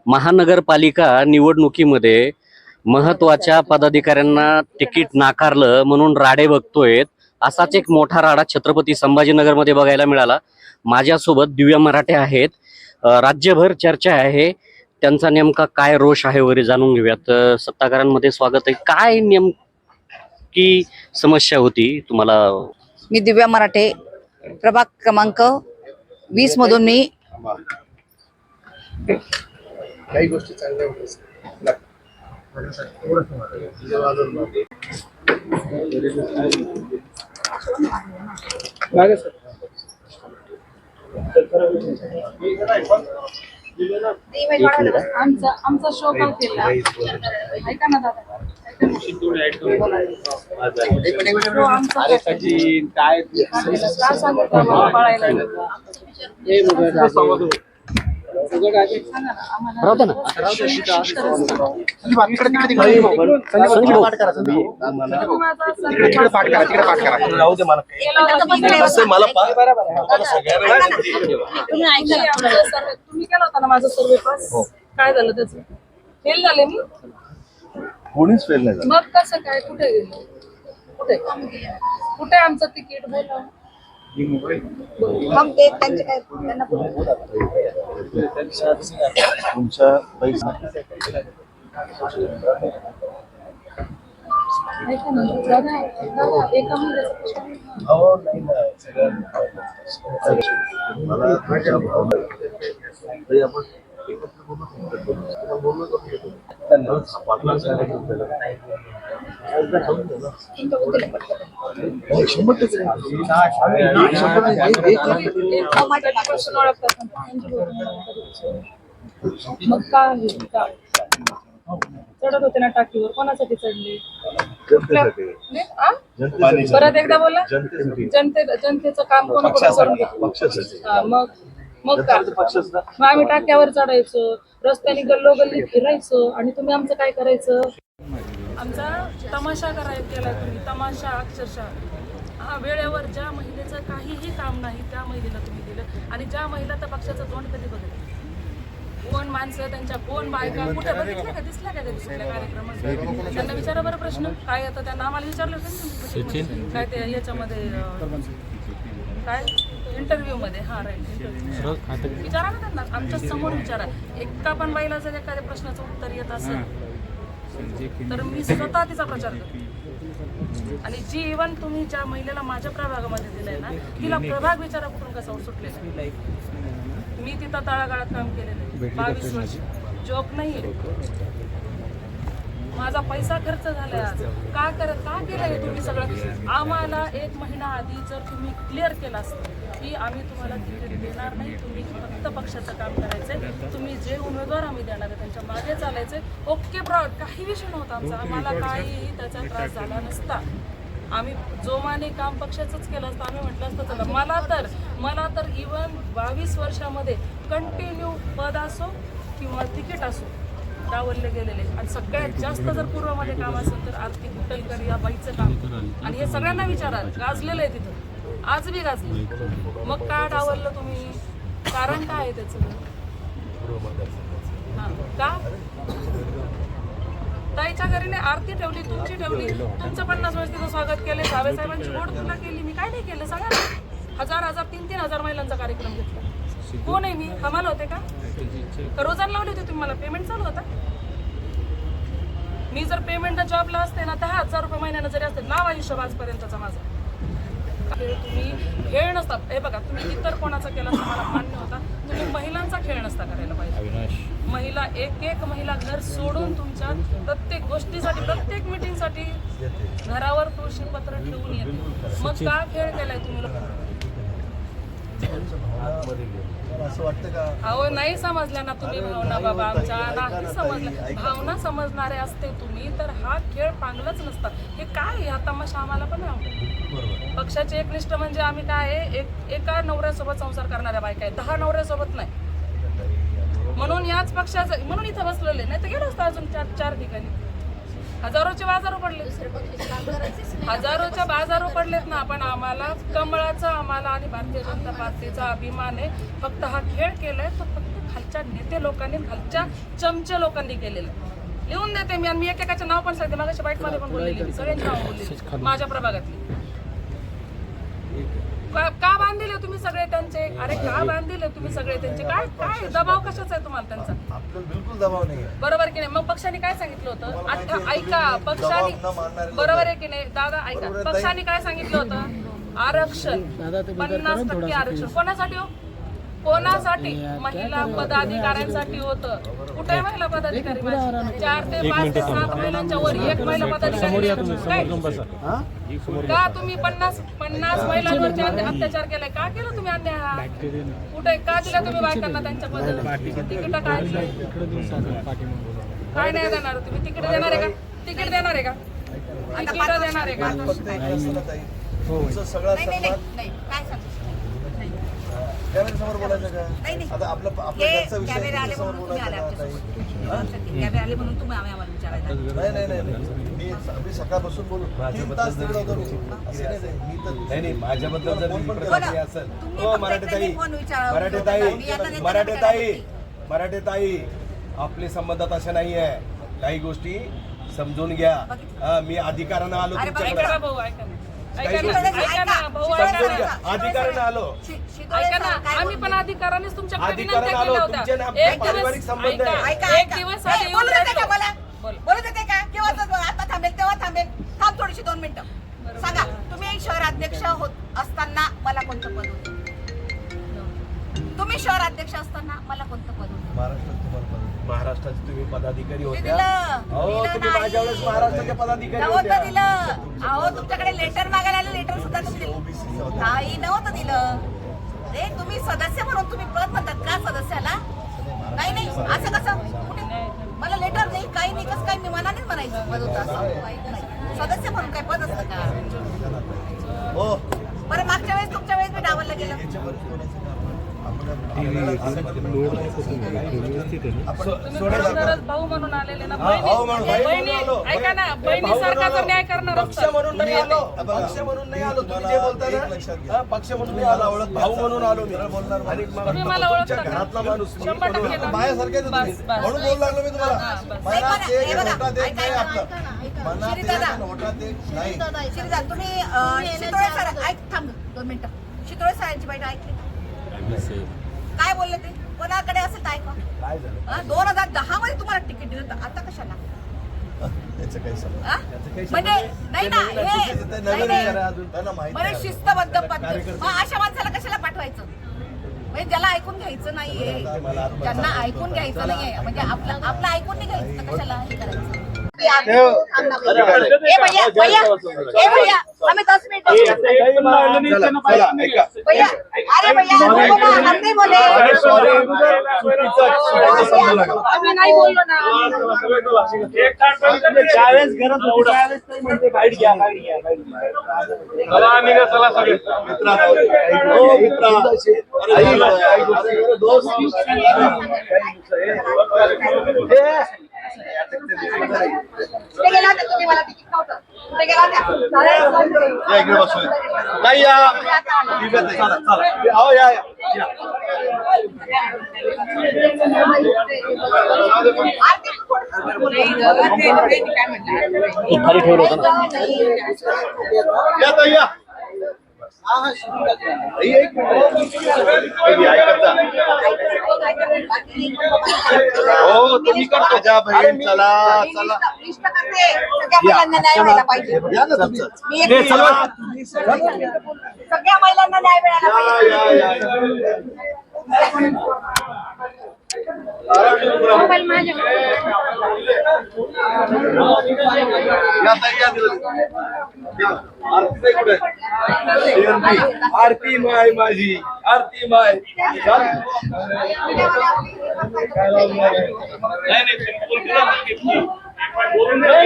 महानगरपालिका निवडणुकीमध्ये महत्वाच्या पदाधिकाऱ्यांना तिकीट नाकारलं म्हणून राडे बघतोय. असाच एक मोठा राडा छत्रपती संभाजीनगरमध्ये बघायला मिळाला. माझ्यासोबत दिव्या मराठे आहेत. राज्यभर चर्चा आहे, त्यांचा नेमका काय रोष आहे वगैरे जाणून घेऊयात. सत्ताकारांमध्ये स्वागत आहे. काय नेमकी समस्या होती तुम्हाला? मी दिव्या मराठे, प्रभाग क्रमांक 20 मधून मी काही गोष्टी चांगल्या होत्या. आमचा शो का केला ऐका ना दादा तुम्ही केला होता ना माझा सर्वे पास. काय झालं त्याचं? फेल झाले मी. कोणीच फेल नाही झालं. मग कसं काय? कुठे गेलो? कुठे आमचं तिकीट? बोला. मग ते त्यांचे काय त्यांना तुमच्या पैसा ऐका ना दादा एका महिन्याचा प्रश्न आहे. हो नाही ना सगळ्यांना मला तुमच्या भावना तरी आपण एकत्र बोलणं करून घेतो. प्रश्न ओळखतात मग काय चढत होते ना टाकीवर? कोणासाठी चढले? परत एकदा बोला. जनतेचं काम कोण करून घेतो? मग काय? मग आम्ही टाक्यावर चढायचो, रस्त्याने गल्लोगल्ली फिरायचो आणि तुम्ही आमचं काय करायचं? आमचा तमाशा केला तुम्ही. तमाशा अक्षरशः वेळेवर ज्या महिलेचं काहीही काम नाही त्या महिलेला तुम्ही दिलं. आणि ज्या महिला तर पक्षाचं तोंड कधी बघितलं? कोण माणसं त्यांच्या, कोण बायका कुठे बघितल्या का? दिसल्या का कधी कुठल्या कार्यक्रमात? त्यांना विचारा बरं प्रश्न. काय येतं त्यांना? आम्हाला विचारलं का काय ते याच्यामध्ये काय इंटरव्ह्यू मध्ये? हा राईट, इंटरव्ह्यू विचारा ना त्यांना. आमच्या समोर विचारा. एका पण बाईला जर एखाद्या प्रश्नाचं उत्तर येत असेल तर मी स्वतः तिचा प्रचार करतो. आणि जी इव्हन तुम्ही ज्या महिलेला माझ्या प्रभागामध्ये दिलंय ना, तिला प्रभाग विचारा कुठून कसा सुटलेला. मी तिथं तळागाळात काम केलेलं आहे 22 वर्ष. जॉब नाहीये. माझा पैसा खर्च झालाय. आज का केलंय तुम्ही सगळं? आम्हाला 1 महिना आधी जर तुम्ही क्लिअर केलं असतं की आम्ही तुम्हाला तिकीट देणार नाही, तुम्ही फक्त पक्षाचं काम करायचंय, तुम्ही जे उमेदवार आम्ही देणार आहे त्यांच्या मागे चालायचंय, ओके ब्रॉड, काही विषय नव्हता आमचा. आम्हाला काहीही त्याचा त्रास झाला नसता. आम्ही जोमाने काम पक्षाचंच केलं असतं. आम्ही म्हटलं असतं चला. मला तर इव्हन 22 वर्षामध्ये कंटिन्यू पद असो किंवा तिकीट असो डावलले गेलेले. आणि सगळ्यात जास्त जर पूर्वमध्ये काम असेल तर आरती कुटलकर या बाईचं काम. आणि हे सगळ्यांना विचारा, गाजलेलं आहे तिथं, आज बी गाजले. मग का डावललं तुम्ही? कारण काय आहे त्याचं? हां का? ताईच्या घरीने आरती ठेवली, तुमची ठेवली, तुमचं 50 वेळेस तिथं स्वागत केले, जावे साहेबांची गोड तुला केली. मी काय नाही केलं सांगा ना. 1000 3 हजार महिलांचा कार्यक्रम घेतला. कोण आहे मी? हमाल होते का? रोजान लावले होते तुम्ही मला? पेमेंट चालू होता? मी जर पेमेंटला जॉबला असते ना 10,000 रुपये महिन्यानं जरी असते, नाव हिशोब आजपर्यंतचा माझा. तुम्ही खेळ नसता. हे बघा, तुम्ही इतर कोणाचा केला असता मला मान्य होता, तुम्ही महिलांचा खेळ नसता करायला पाहिजे. महिला एक महिला घर सोडून तुमच्या प्रत्येक गोष्टीसाठी, प्रत्येक मीटिंगसाठी घरावर तुळशीपत्र ठेवून येते. मग का खेळ केलाय तुम्ही? असं वाटतं का? अहो नाही समजल्या ना तुम्ही भावना बाबा आमच्या. नाही समजल्या. भावना समजणारे असते तुम्ही तर हा खेळ पांगलाच नसता. हे काय हा तमाशा आम्हाला पण आवडतो. पक्षाचे एकनिष्ठ म्हणजे आम्ही काय आहे, एका नवऱ्यासोबत संसार करणाऱ्या बायका आहे, 10 नवऱ्यासोबत नाही. म्हणून याच पक्षाचं, म्हणून इथं बसलेले, नाही तर गेलो असतो अजून 4 ठिकाणी. हजारोचे बाजारो पडले, हजारोच्या बाजारो पडलेत ना. पण आम्हाला कमळाचा, आम्हाला आणि भारतीय जनता पार्टीचा अभिमान आहे. फक्त हा खेळ केलाय तो फक्त खालच्या नेते लोकांनी, खालच्या चमचे लोकांनी केलेलं. लिहून देते मी, आणि मी एकेकाचं नाव पण सांगते. मागाशी बाईटमध्ये पण बोललेली मी, सगळ्यांची नाव बोललेली माझ्या प्रभागातली. का बांधले तुम्ही सगळे त्यांचे? अरे का बांधले तुम्ही सगळे त्यांचे? काय काय दबाव कशाचा आहे तुम्हाला त्यांचा? आपल्याला बिलकुल दबाव नाही आहे. बरोबर की नाही? मग पक्षाने काय सांगितलं होतं? आता ऐका, पक्षाने, बरोबर आहे की नाही दादा? ऐका, पक्षाने काय सांगितलं होतं? आरक्षण 50% आरक्षण कोणासाठी हो? कोणासाठी? महिला पदाधिकाऱ्यांसाठी होतं. कुठे आहे महिला पदाधिकारी? 4 ते 5 ते 7 महिलांच्या वर एक महिला पदाधिकारी का? तुम्ही 50 महिलांवरती अत्याचार केलाय? का केलं तुम्ही अन्याय? कुठे का दिला तुम्ही बायकांना त्यांच्या पद्धती? तिकीट काय काय नाही देणार तुम्ही? तिकीट देणार आहे का? तिकीट देणार आहे का? तिकीट देणार आहे का? फक्त एक असं ना ताई, तुमचं सगळा सन्मान कॅमेऱ्यासमोर बोलायचं का? आता आपला घरचा विषय आहे, समोर बोलायचं का ताई? नाही, मी सकाळपासून बोलू 3 तास तिकडे होतो मी. असं नाही ताई, मी तर नाही माझ्याबद्दल जर फोन पण प्रतिक्रिया असेल मराठे ताई आपले संबंधात असे नाही आहे. काही गोष्टी समजून घ्या. मी अधिकारानं आलो तुमच्याकडे. ऐका ना भाऊ, ऐका ना. अधिकारानं आलो. ऐका ना, आम्ही पण अधिकारानेच तुमच्याकडे विनंत्या अधिकारानं आलो. केल्या तुमचे होत्या. आमचे पारिवारिक संबंध आहे. एक दिवस आधी येऊन राहिलो. बोलू देते का? केव्हा आता थांबेल तेव्हा थांबेल. थांब थोडीशी 2 मिनिटं. सांगा, तुम्ही शहराध्यक्ष होत असताना मला कोणतं पद होतं? तुम्ही शहराध्यक्ष असताना मला कोणतं पद होतं? महाराष्ट्रात तुम्हाला महाराष्ट्राचे तुम्ही पदाधिकारी होत्या. दिलं तुम्ही माझ्या वेळेस महाराष्ट्राचे पदाधिकारी नव्हतं होत्या. दिलं. अहो, तुमच्याकडे लेटर मागायला आले, लेटर सुद्धा तुम्ही दिलं नाही. नव्हतं दिलं. रे तुम्ही सदस्य म्हणून तुम्ही पद म्हणतात का सदस्याला? नाही, असं कसं? कुठे मला लेटर नाही, काही नाही. कसं काय? मी मनानेच म्हणायचं पद होतं असं. सदस्य म्हणून काय पद असतं का? हो. बरं, मागच्या वेळेस तुमच्या वेळेस मी डावलला गेलं. तुम्ही खरोखरच भाऊ म्हणून आलेले ना? बहिणी ऐका ना, बहिणीसारखा जर न्याय करणार पक्ष म्हणून नाही आलो. पक्ष म्हणून नाही आलो. तुम्ही जे बोलता ना, पक्ष म्हणून नाही आलो. भाऊ म्हणून आलो मी. आणि तुम्ही मला ओळखता का? घरातला माणूस मी. 100% ना. माझ्यासारखेच आहे तुम्ही. बस. म्हणून बोलू लागलो मी तुम्हाला. मनात एक हे बघा, होटात एक नाही आपलं. ऐका. मनात श्री एक दादा. आणि होटात एक नाही. श्रीदा, तुम्ही शितोळे सर ऐक, थांब 2 मिनिटं. शितोळे सरांची बैठक ऐकली? काय बोलले ते? कोणाकडे असेल तर ऐका. काय झालं? 2010 मध्ये तुम्हाला तिकीट दिलं तर आता कशाला? त्याचं काही समज म्हणजे नाही ना, हे नाही, नाही. त्यांना माहिती बरे आहे. शिस्तबद्ध पद्धत. मग अशा माणसाला कशाला पाठवायचं? म्हणजे ज्याला ऐकून घ्यायचं नाहीये, ज्यांना ऐकून घ्यायचं नाहीये, म्हणजे आपलं ऐकून नाही घ्यायचं तर कशाला हे करायचं? भैया हमें 10 मिनट भैया, अरे भैया हम नहीं बोले. आम्ही नाही बोललो ना. कुठे गेला होता तुम्ही? मला तिकीट नव्हतं. कुठे गेला होता? या इकडे बसूया. नाही या. आओ या. खाली ठेवलं होतं ना. या ताई या. एक हो तुम्ही माझ्या बहीण चला चला लिस्ट करते. सगळ्या महिलांना न्याय मिळाला पाहिजे. या ना तुमचं. मी एक सगळ्या महिलांना न्याय मिळाला पाहिजे. या ताई या दिलं. या. आरती ताई कुठे आहे? आरती माय माझी आरती माय. नाही